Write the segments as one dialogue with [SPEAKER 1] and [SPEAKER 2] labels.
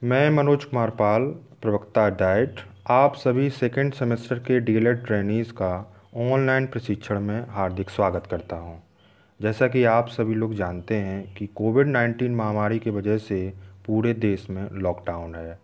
[SPEAKER 1] मैं मनोज कुमार पाल, प्रवक्ता डाइट, आप सभी सेकेंड सेमेस्टर के डीएलएड ट्रेनीज़ का ऑनलाइन प्रशिक्षण में हार्दिक स्वागत करता हूं। जैसा कि आप सभी लोग जानते हैं कि कोविड-19 महामारी की वजह से पूरे देश में लॉकडाउन है,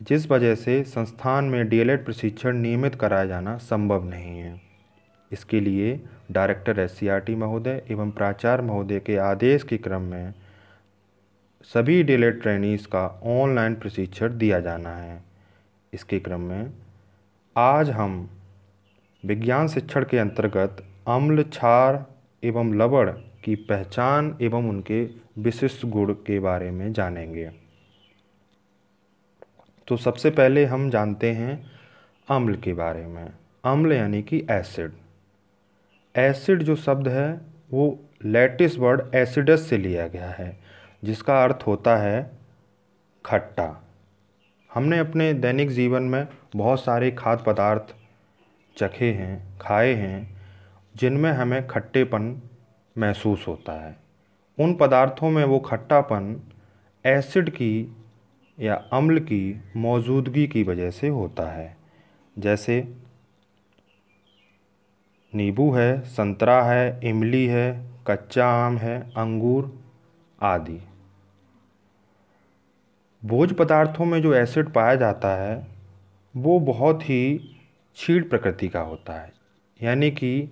[SPEAKER 1] जिस वजह से संस्थान में डीएलएड प्रशिक्षण नियमित कराया जाना संभव नहीं है। इसके लिए डायरेक्टर एससीईआरटी महोदय एवं प्राचार्य महोदय के आदेश के क्रम में सभी डीएलएड ट्रेनीज़ का ऑनलाइन प्रशिक्षण दिया जाना है। इसके क्रम में आज हम विज्ञान शिक्षण के अंतर्गत अम्ल, क्षार एवं लवण की पहचान एवं उनके विशिष्ट गुण के बारे में जानेंगे। तो सबसे पहले हम जानते हैं अम्ल के बारे में। अम्ल यानी कि एसिड। एसिड जो शब्द है वो लैटिस वर्ड एसिडस से लिया गया है, जिसका अर्थ होता है खट्टा। हमने अपने दैनिक जीवन में बहुत सारे खाद्य पदार्थ चखे हैं, खाए हैं, जिनमें हमें खट्टेपन महसूस होता है। उन पदार्थों में वो खट्टापन एसिड की या अम्ल की मौजूदगी की वजह से होता है। जैसे नींबू है, संतरा है, इमली है, कच्चा आम है, अंगूर आदि। भोज्य पदार्थों में जो एसिड पाया जाता है वो बहुत ही क्षीण प्रकृति का होता है, यानी कि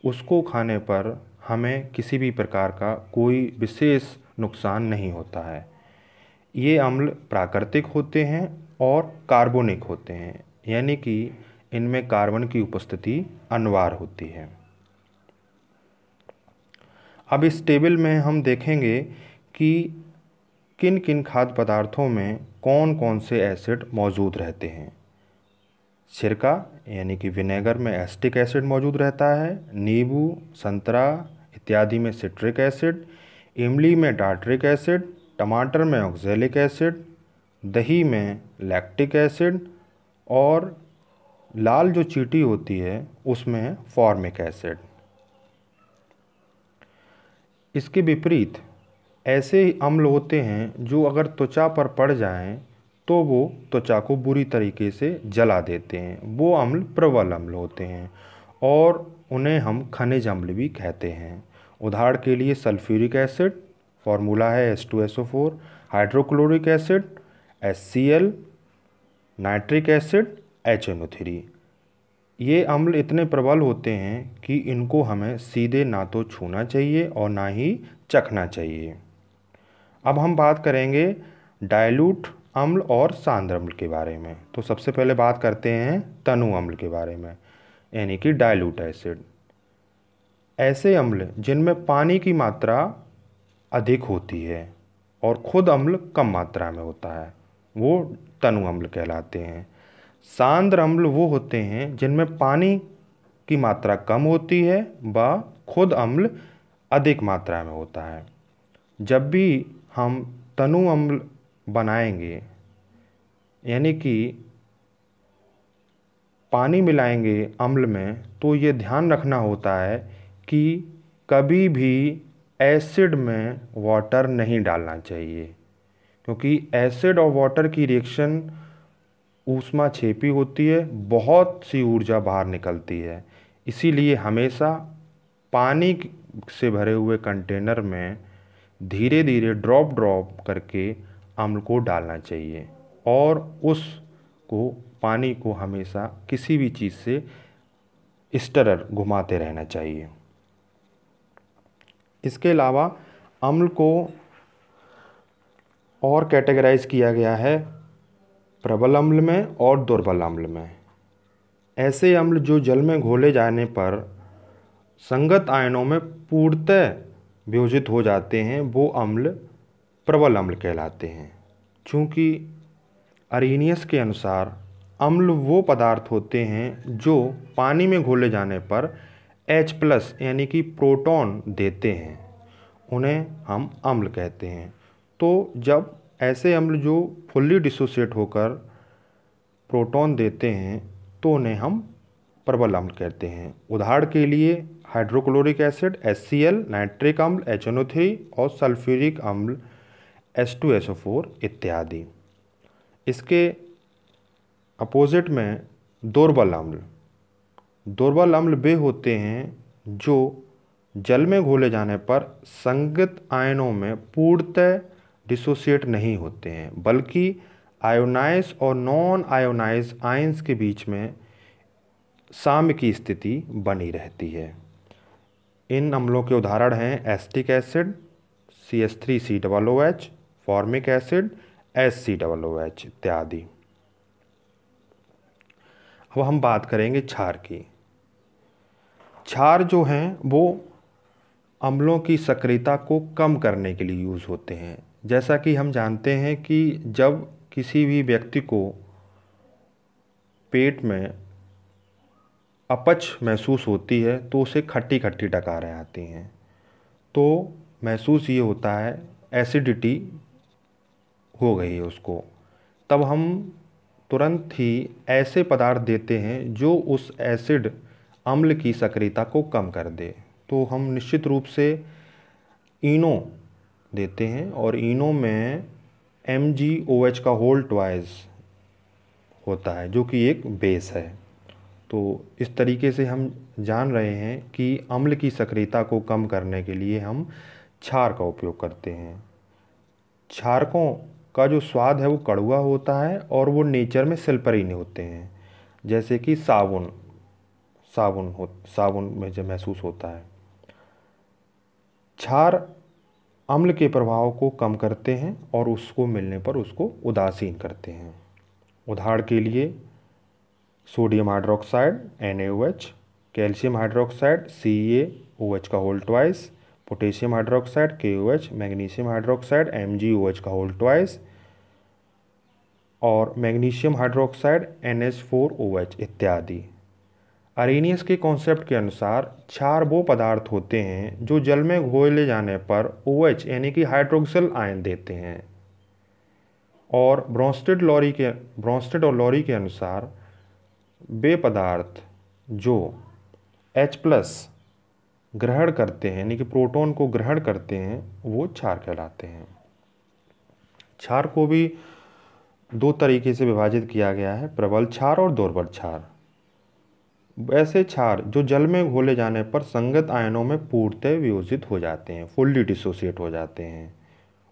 [SPEAKER 1] उसको खाने पर हमें किसी भी प्रकार का कोई विशेष नुकसान नहीं होता है। ये अम्ल प्राकृतिक होते हैं और कार्बनिक होते हैं, यानी कि इनमें कार्बन की उपस्थिति अनिवार्य होती है। अब इस टेबल में हम देखेंगे कि किन किन खाद्य पदार्थों में कौन कौन से एसिड मौजूद रहते हैं। सिरका यानी कि विनेगर में एसिटिक एसिड मौजूद रहता है, नींबू, संतरा इत्यादि में सिट्रिक एसिड, इमली में टार्टरिक एसिड, टमाटर में ऑक्जेलिक एसिड, दही में लैक्टिक एसिड और लाल जो चींटी होती है उसमें फॉर्मिक एसिड। इसके विपरीत ऐसे अम्ल होते हैं जो अगर त्वचा पर पड़ जाएं तो वो त्वचा को बुरी तरीके से जला देते हैं। वो अम्ल प्रबल अम्ल होते हैं और उन्हें हम खनिज अम्ल भी कहते हैं। उदाहरण के लिए सल्फ्यूरिक एसिड, फॉर्मूला है H2SO4, hydrochloric acid HCl, nitric acid HNO3। ये अम्ल इतने प्रबल होते हैं कि इनको हमें सीधे ना तो छूना चाहिए और ना ही चखना चाहिए। अब हम बात करेंगे डाइल्यूट अम्ल और सांद्र अम्ल के बारे में। तो सबसे पहले बात करते हैं तनु अम्ल के बारे में, यानी कि डाइल्यूट एसिड। ऐसे अम्ल जिनमें पानी की मात्रा अधिक होती है और खुद अम्ल कम मात्रा में होता है, वो तनु अम्ल कहलाते हैं। सांद्र अम्ल वो होते हैं जिनमें पानी की मात्रा कम होती है व खुद अम्ल अधिक मात्रा में होता है। जब भी हम तनु अम्ल बनाएंगे, यानी कि पानी मिलाएंगे अम्ल में, तो ये ध्यान रखना होता है कि कभी भी एसिड में वाटर नहीं डालना चाहिए, क्योंकि एसिड और वाटर की रिएक्शन ऊष्माक्षेपी होती है, बहुत सी ऊर्जा बाहर निकलती है। इसीलिए हमेशा पानी से भरे हुए कंटेनर में धीरे धीरे ड्रॉप ड्रॉप करके अम्ल को डालना चाहिए और उसको पानी को हमेशा किसी भी चीज़ से स्टरर घुमाते रहना चाहिए। इसके अलावा अम्ल को और कैटेगराइज किया गया है प्रबल अम्ल में और दुर्बल अम्ल में। ऐसे अम्ल जो जल में घोले जाने पर संगत आयनों में पूर्णतः वियोजित हो जाते हैं, वो अम्ल प्रबल अम्ल कहलाते हैं। चूँकि अरीनियस के अनुसार अम्ल वो पदार्थ होते हैं जो पानी में घोले जाने पर H+ यानी कि प्रोटॉन देते हैं, उन्हें हम अम्ल कहते हैं। तो जब ऐसे अम्ल जो फुल्ली डिसोसिएट होकर प्रोटॉन देते हैं तो उन्हें हम प्रबल अम्ल कहते हैं। उदाहरण के लिए हाइड्रोक्लोरिक एसिड HCl, नाइट्रिक अम्ल HNO3 और सल्फ्यूरिक अम्ल H2SO4 इत्यादि। इसके अपोजिट में दुर्बल अम्ल। दुर्बल अम्ल वे होते हैं जो जल में घोले जाने पर संगत आयनों में पूर्णतः डिसोसिएट नहीं होते हैं, बल्कि आयोनाइज और नॉन आयोनाइज आयंस के बीच में साम्य की स्थिति बनी रहती है। इन अम्लों के उदाहरण हैं acetic acid CH3COOH, formic acid HCOOH इत्यादि। अब हम बात करेंगे क्षार की। क्षार जो हैं वो अम्लों की सक्रियता को कम करने के लिए यूज़ होते हैं। जैसा कि हम जानते हैं कि जब किसी भी व्यक्ति को पेट में अपच महसूस होती है तो उसे खट्टी खट्टी डकारें आती हैं, तो महसूस ये होता है एसिडिटी हो गई है उसको। तब हम तुरंत ही ऐसे पदार्थ देते हैं जो उस एसिड अम्ल की सक्रियता को कम कर दे। तो हम निश्चित रूप से इनो देते हैं और इनो में MgOH का होल ट्वाइस होता है जो कि एक बेस है। तो इस तरीके से हम जान रहे हैं कि अम्ल की सक्रियता को कम करने के लिए हम क्षार का उपयोग करते हैं। क्षारकों का जो स्वाद है वो कड़वा होता है और वो नेचर में सल्फरीन होते हैं, जैसे कि साबुन में जो महसूस होता है। क्षार अम्ल के प्रभाव को कम करते हैं और उसको मिलने पर उसको उदासीन करते हैं। उदाहरण के लिए sodium hydroxide NaOH, calcium hydroxide CaOH का whole twice, potassium hydroxide KOH, magnesium hydroxide MgOH का होल ट्वाइस और मैग्नीशियम हाइड्रोक्साइड NH4OH इत्यादि। अरेनियस के कॉन्सेप्ट के अनुसार क्षार वो पदार्थ होते हैं जो जल में घोले जाने पर OH यानी कि हाइड्रोक्सिल आयन देते हैं। और ब्रोंस्टेड और लॉरी के अनुसार वे पदार्थ जो H+ ग्रहण करते हैं यानी कि प्रोटॉन को ग्रहण करते हैं वो क्षार कहलाते हैं। क्षार को भी दो तरीके से विभाजित किया गया है, प्रबल क्षार और दुर्बल क्षार। वैसे क्षार जो जल में घोले जाने पर संगत आयनों में पूर्णतः वियोजित हो जाते हैं, फुल्ली डिसोसिएट हो जाते हैं,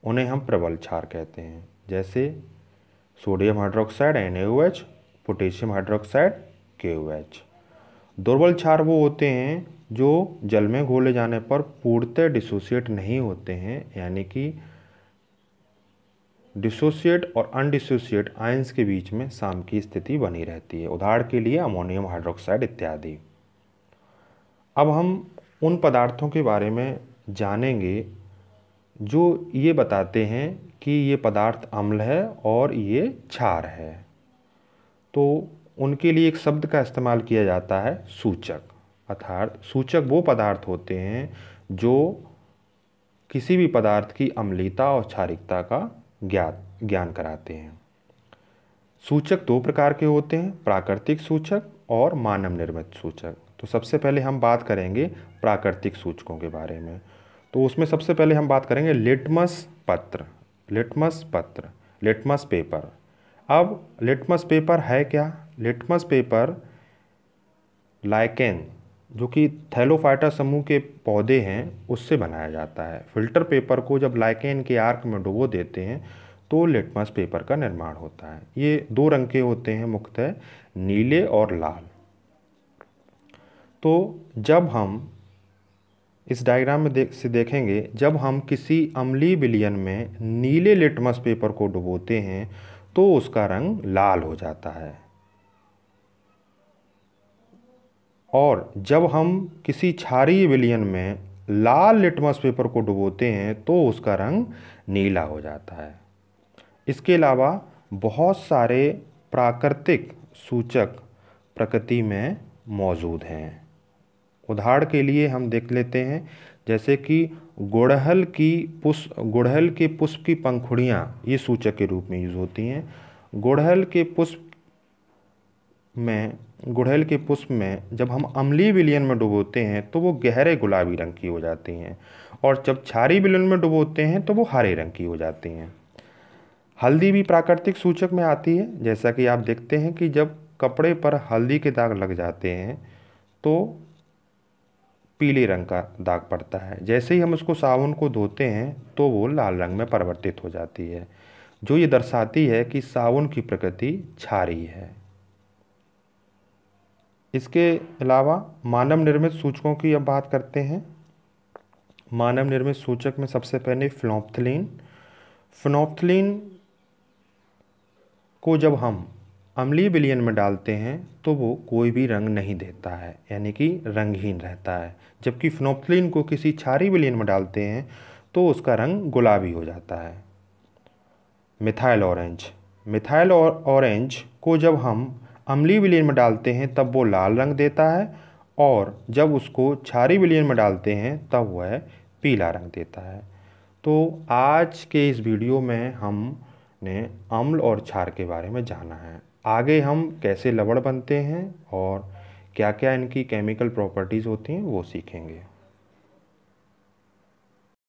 [SPEAKER 1] उन्हें हम प्रबल क्षार कहते हैं। जैसे sodium hydroxide NaOH, potassium hydroxide KOH। दुर्बल क्षार वो होते हैं जो जल में घोले जाने पर पूर्णतः डिसोसिएट नहीं होते हैं, यानी कि डिसोसिएट और अनडिसोसिएट आयंस के बीच में साम्य की स्थिति बनी रहती है। उदाहरण के लिए अमोनियम हाइड्रोक्साइड इत्यादि। अब हम उन पदार्थों के बारे में जानेंगे जो ये बताते हैं कि ये पदार्थ अम्ल है और ये क्षार है। तो उनके लिए एक शब्द का इस्तेमाल किया जाता है सूचक। अर्थात सूचक वो पदार्थ होते हैं जो किसी भी पदार्थ की अम्लीयता और क्षारिकता का ज्ञान कराते हैं। सूचक दो प्रकार के होते हैं, प्राकृतिक सूचक और मानव निर्मित सूचक। तो सबसे पहले हम बात करेंगे प्राकृतिक सूचकों के बारे में। तो उसमें सबसे पहले हम बात करेंगे लिटमस पेपर। अब लिटमस पेपर है क्या? लिटमस पेपर लाइकेन जो कि थैलोफाइटा समूह के पौधे हैं उससे बनाया जाता है। फिल्टर पेपर को जब लाइकेन के आर्क में डुबो देते हैं तो लिटमस पेपर का निर्माण होता है। ये दो रंग के होते हैं, मुख्यतः नीले और लाल। तो जब हम इस डायग्राम में देखेंगे, जब हम किसी अम्लीय विलयन में नीले लिटमस पेपर को डुबोते हैं तो उसका रंग लाल हो जाता है, और जब हम किसी क्षारीय विलयन में लाल लिटमस पेपर को डुबोते हैं तो उसका रंग नीला हो जाता है। इसके अलावा बहुत सारे प्राकृतिक सूचक प्रकृति में मौजूद हैं। उदाहरण के लिए हम देख लेते हैं, जैसे कि गुड़हल के पुष्प की पंखुड़ियाँ ये सूचक के रूप में यूज होती हैं। गुड़हल के पुष्प में गुड़हल के पुष्प में जब हम अम्लीय विलयन में डुबोते हैं तो वो गहरे गुलाबी रंग की हो जाती हैं, और जब क्षारीय विलयन में डुबोते हैं तो वो हरे रंग की हो जाती हैं। हल्दी भी प्राकृतिक सूचक में आती है। जैसा कि आप देखते हैं कि जब कपड़े पर हल्दी के दाग लग जाते हैं तो पीले रंग का दाग पड़ता है। जैसे ही हम उसको साबुन को धोते हैं तो वो लाल रंग में परिवर्तित हो जाती है, जो ये दर्शाती है कि साबुन की प्रकृति क्षारीय है। इसके अलावा मानव निर्मित सूचकों की अब बात करते हैं। मानव निर्मित सूचक में सबसे पहले फिनोल्फ्थलीन। फिनोल्फ्थलीन को जब हम अम्लीय विलयन में डालते हैं तो वो कोई भी रंग नहीं देता है, यानी कि रंगहीन रहता है। जबकि फिनोल्फ्थलीन को किसी क्षारीय विलयन में डालते हैं तो उसका रंग गुलाबी हो जाता है। Methyl orange. मिथाइल ऑरेंज को जब हम अम्लीय विलयन में डालते हैं तब वो लाल रंग देता है, और जब उसको क्षारीय विलयन में डालते हैं तब वह पीला रंग देता है। तो आज के इस वीडियो में हमने अम्ल और क्षार के बारे में जाना है। आगे हम कैसे लवण बनते हैं और क्या क्या इनकी केमिकल प्रॉपर्टीज़ होती हैं वो सीखेंगे।